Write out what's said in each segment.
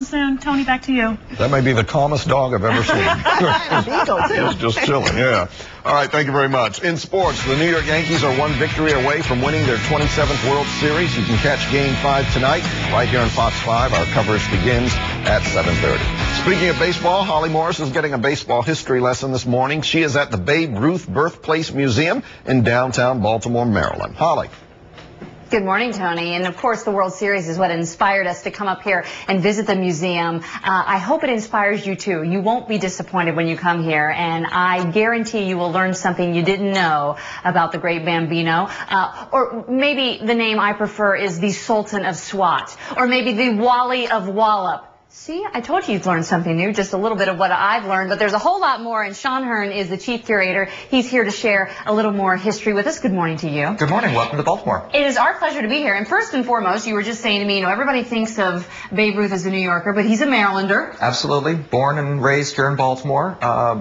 Soon. Tony, back to you. That may be the calmest dog I've ever seen. He's just chilling, yeah. All right, thank you very much. In sports, the New York Yankees are one victory away from winning their 27th World Series. You can catch Game 5 tonight right here on Fox 5. Our coverage begins at 7:30. Speaking of baseball, Holly Morris is getting a baseball history lesson this morning. She is at the Babe Ruth Birthplace Museum in downtown Baltimore, Maryland. Holly. Good morning, Tony. And of course, the World Series is what inspired us to come up here and visit the museum. I hope it inspires you too. You won't be disappointed when you come here, and I guarantee you will learn something you didn't know about the great Bambino. Or maybe the name I prefer is the Sultan of Swat, or maybe the Wally of Wallop. See, I told you you'd learn something new, just a little bit of what I've learned, but there's a whole lot more, and Sean Hearn is the chief curator. He's here to share a little more history with us. Good morning to you. Good morning. Welcome to Baltimore. It is our pleasure to be here, and first and foremost, you were just saying to me, everybody thinks of Babe Ruth as a New Yorker, but he's a Marylander. Absolutely. Born and raised here in Baltimore,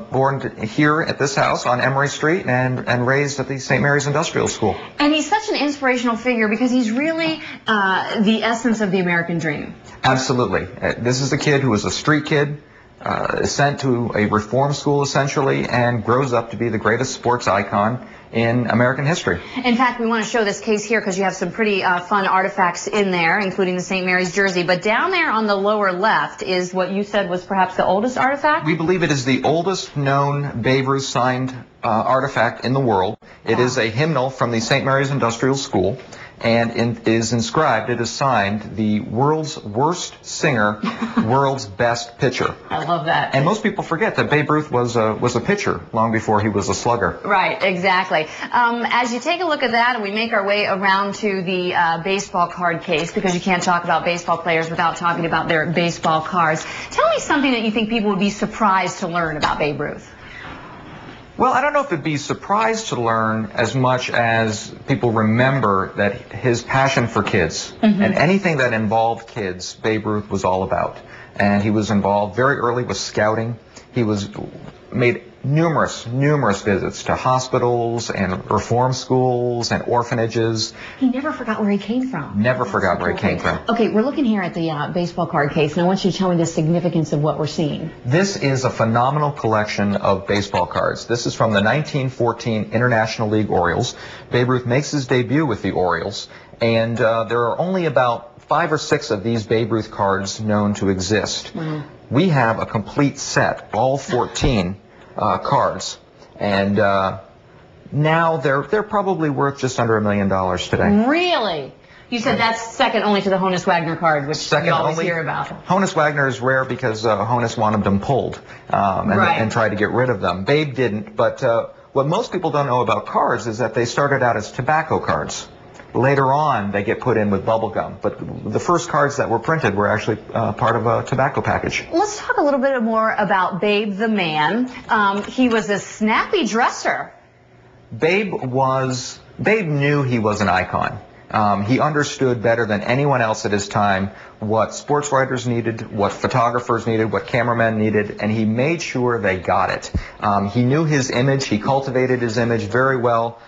born here at this house on Emory Street, and raised at the St. Mary's Industrial School. And he's such an inspirational figure because he's really the essence of the American dream. Absolutely. This is a kid who was a street kid, sent to a reform school essentially, and grows up to be the greatest sports icon in American history. In fact, we want to show this case here because you have some pretty fun artifacts in there, including the St. Mary's jersey. But down there on the lower left is what you said was perhaps the oldest artifact? We believe it is the oldest known Babe Ruth signed artifact in the world. It is a hymnal from the St. Mary's Industrial School, and it is inscribed, it is signed, the world's worst singer, world's best pitcher. I love that. And most people forget that Babe Ruth was a pitcher long before he was a slugger. Right, exactly. As you take a look at that and we make our way around to the baseball card case, because you can't talk about baseball players without talking about their baseball cards, tell me something that you think people would be surprised to learn about Babe Ruth. Well, I don't know if it'd be surprised to learn as much as people remember that his passion for kids and anything that involved kids, Babe Ruth was all about. And he was involved very early with scouting. He made numerous visits to hospitals and reform schools and orphanages. He never forgot where he came from. Never forgot where he came from. Okay, we're looking here at the baseball card case, and I want you to tell me the significance of what we're seeing. This is a phenomenal collection of baseball cards. This is from the 1914 International League Orioles. Babe Ruth makes his debut with the Orioles, and there are only about 5 or 6 of these Babe Ruth cards known to exist. Wow. We have a complete set, all 14 cards, and now they're probably worth just under $1 million today. Really? You said that's second only to the Honus Wagner card, which you always hear about. Honus Wagner is rare because Honus wanted them pulled and tried to get rid of them. Babe didn't, but what most people don't know about cards is that they started out as tobacco cards. Later on, they get put in with bubble gum, but the first cards that were printed were actually part of a tobacco package. Let's talk a little bit more about Babe the man. He was a snappy dresser. Babe knew he was an icon. He understood better than anyone else at his time what sports writers needed, what photographers needed, what cameramen needed, and he made sure they got it. He knew his image. He cultivated his image very well.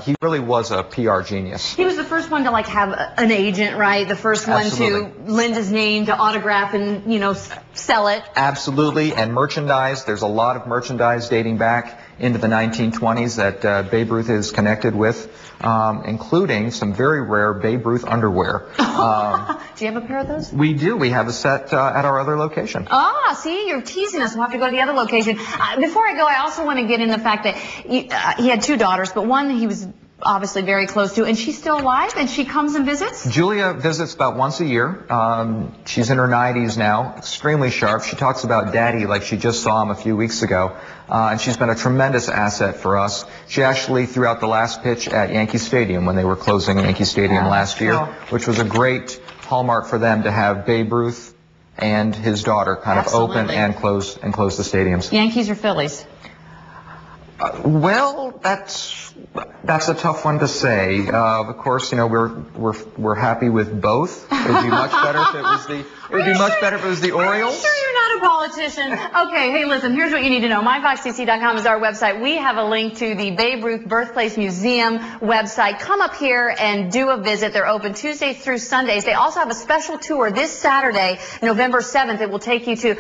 He really was a PR genius. He was the first one to have an agent, right? The first one to lend his name, to autograph and, sell it. Absolutely. And merchandise. There's a lot of merchandise dating back into the 1920s that Babe Ruth is connected with, including some very rare Babe Ruth underwear. Do you have a pair of those? We do. We have a set at our other location. Ah, see, you're teasing us. We'll have to go to the other location. Before I go, I also want to get in the fact that he had 2 daughters, but one he was obviously very close to, and she's still alive, and she comes and visits? Julia visits about once a year. She's in her 90s now, extremely sharp. She talks about Daddy like she just saw him a few weeks ago, and she's been a tremendous asset for us. She actually threw out the last pitch at Yankee Stadium when they were closing Yankee Stadium last year, which was a great hallmark for them to have Babe Ruth and his daughter kind of open and close the stadiums. Yankees or Phillies? Well, that's a tough one to say. Of course, we're happy with both. It would be much better if it was the Orioles. Are you sure you're not a politician. Okay, hey, listen, here's what you need to know. MyFoxDC.com is our website. We have a link to the Babe Ruth Birthplace Museum website. Come up here and do a visit. They're open Tuesdays through Sundays. They also have a special tour this Saturday, November 7th. It will take you to